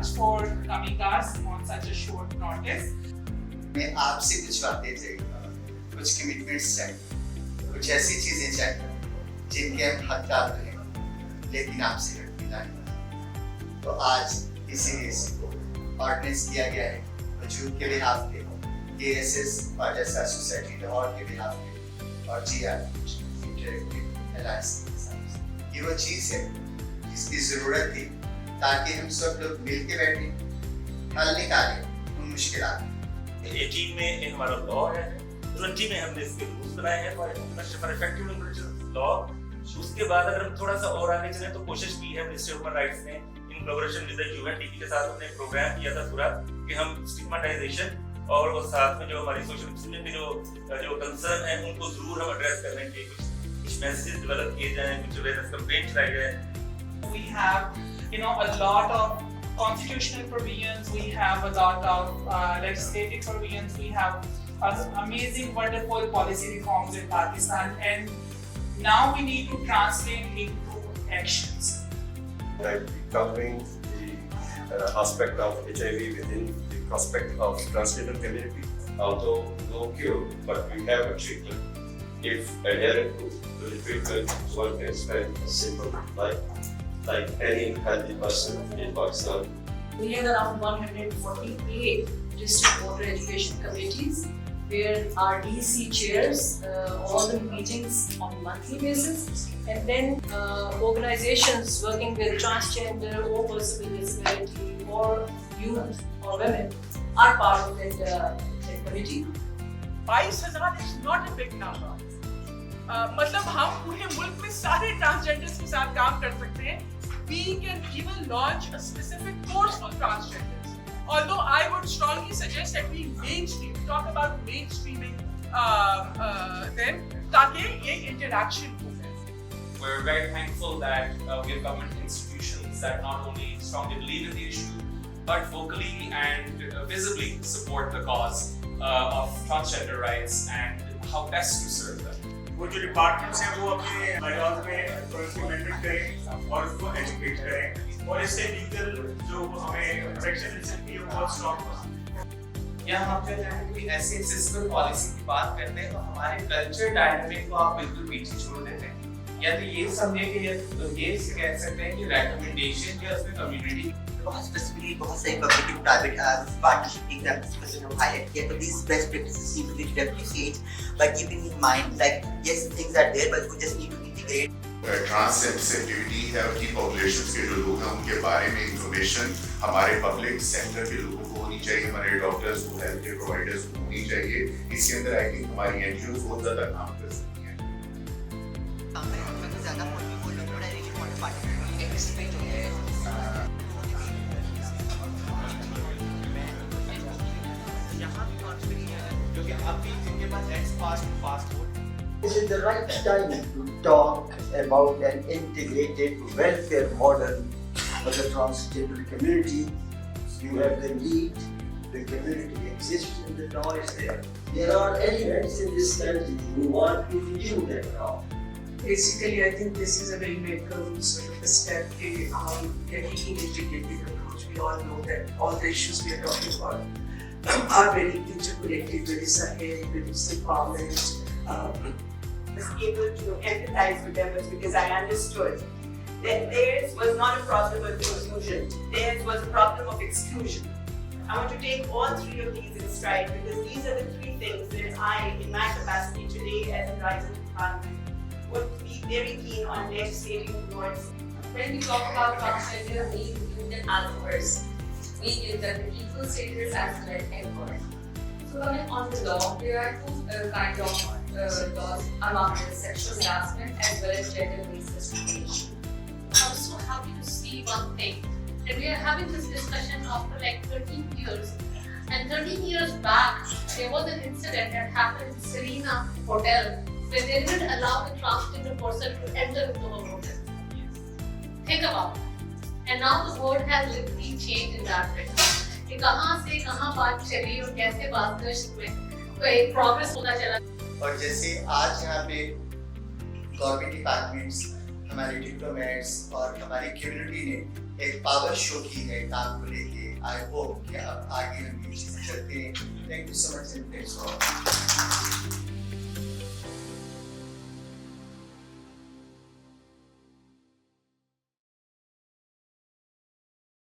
much for coming us on such a short notice. मैं आपसे कुछ बातें चाहिए, कुछ कमिटमेंट्स चाहिए, कुछ ऐसी चीजें चाहिए जिनके हम हकदार हैं, लेकिन आपसे मिला नहीं। तो आज इसीलिए इसको ऑर्डिनेंस किया गया है वजूद के बिहाफ पे, KSS ख्वाजा सोसाइटी लाहौर के बिहाफ पे और GR इंटरएक्टिव अलायंस के साथ। ये वो चीज़ है जिसकी ज़रूरत थी ताकि हम सब लोग मिल के बैठे हल निकालें उन मुश्किलात। 18 में एक हमारा लॉ है, 20 में हमने इसके रूल्स बनाए हैं फॉर इफेक्टिव इमिग्रेशन लॉ। उसके बाद अगर हम थोड़ा सा और आगे चलें तो कोशिश की है मिनिस्ट्री ऑफ ह्यूमन राइट्स ने in collaboration with the UNDP के साथ अपने प्रोग्राम किया था पूरा कि हम स्टिग्मेटाइजेशन और वो साथ में जो हमारी सोशल मिशन के जो कंसर्न है उनको जरूर हम एड्रेस करने के कुछ मैसेजेस डेवलप किए जाएं, कुछ अवेयरनेस कैंपेन चलाए जाएं। We have, a lot of constitutional provisions, we have a lot of legislative provisions, we have amazing, wonderful policy reforms in Pakistan, and now we need to translate into actions. Like covering the aspect of HIV within the prospect of transgender community. Although no cure, but we have a treatment. If adherent to the treatment, one can spend a simple life like any healthy person in Pakistan. We have around 148 district water education committees where our DC chairs all the meetings on a monthly basis, and then organizations working with transgender or person with disability or youth or women are part of that committee. 22,000 is not a big number. मतलब हम पूरे मुल्क में सारे transgenders के साथ काम कर सकते हैं. We can even launch a specific course for transgenders. Although I would strongly suggest that we talk about mainstreaming them, ताकि ये interaction हो. We're very thankful that we have government institutions that not only strongly believe in the issue, but vocally and visibly support the cause of transgender rights and how best to serve them. वो जो departments हैं वो अपने ideas में implement करें और उसको educate करें और इससे लीगल जो हमें प्रोटेक्शन मिल सकती है वो बहुत स्ट्रॉन्ग हो। या हम जब कोई ऐसी एक्सेसिबल पॉलिसी की बात करते हैं तो हमारे कल्चर डायनामिक को आप बिल्कुल पीछे छोड़ देते हैं, या तो ये समझे कि ये कह सकते हैं कि रिकमेंडेशन या उसमें कम्युनिटी बहुत स्पेसिफिकली बहुत सारी public and private partnership examples को हाईलाइट किया। तो these best practices need to be replicated by keeping in mind like yes things are there but we just need to integrate. Trans sensitivity है की populations के जो लोग हैं उनके बारे में इंफॉर्मेशन हमारे पब्लिक सेक्टर के लोगों को होनी चाहिए, हमारे डॉक्टर्स को, हेल्थ केयर प्रोवाइडर्स को होनी चाहिए। इसके अंदर आई थिंक हमारी एनजीओ बहुत ज़्यादा काम कर सकती हैं। Is it the right time to talk about an integrated welfare model for the transgender community? You have the need, the community exists and the law is there. There are elements in this country who want to review that law. Basically, I think this is a very welcome sort of a step in getting an integrated approach. We all know that all the issues we are talking about are very interconnected. There is a health, there is empowerment. I was able to empathize with them was because I understood that theirs was not a problem of inclusion, theirs was a problem of exclusion. I want to take all three of these in stride because these are the three things that I, in my capacity today as a rising parliament, would be very keen on legislating towards. When we talk about transgender, we include them as first. We give them the equal status as well as employed. So coming on the law, there are two kinds of laws among the sexual harassment as well as gender-based discrimination. I'm so happy to see one thing, that we are having this discussion after like 13 years. And 13 years back, there was an incident that happened in Serena Hotel where they didn't allow the transgender person to enter into the hotel. Think about it. And now the world has literally changed in that way. कि कहाँ से कहाँ बात चली और कैसे बात में एक progress होता चला। और जैसे आज यहाँ पे गवर्नमेंट डिपार्टमेंट्स, हमारे डिप्लोमेट्स और हमारी कम्युनिटी ने एक पावर शो की है काम को लेके। आई होप कि अब आगे हम ये चीज़ चलते हैं। Thank you so much and thanks for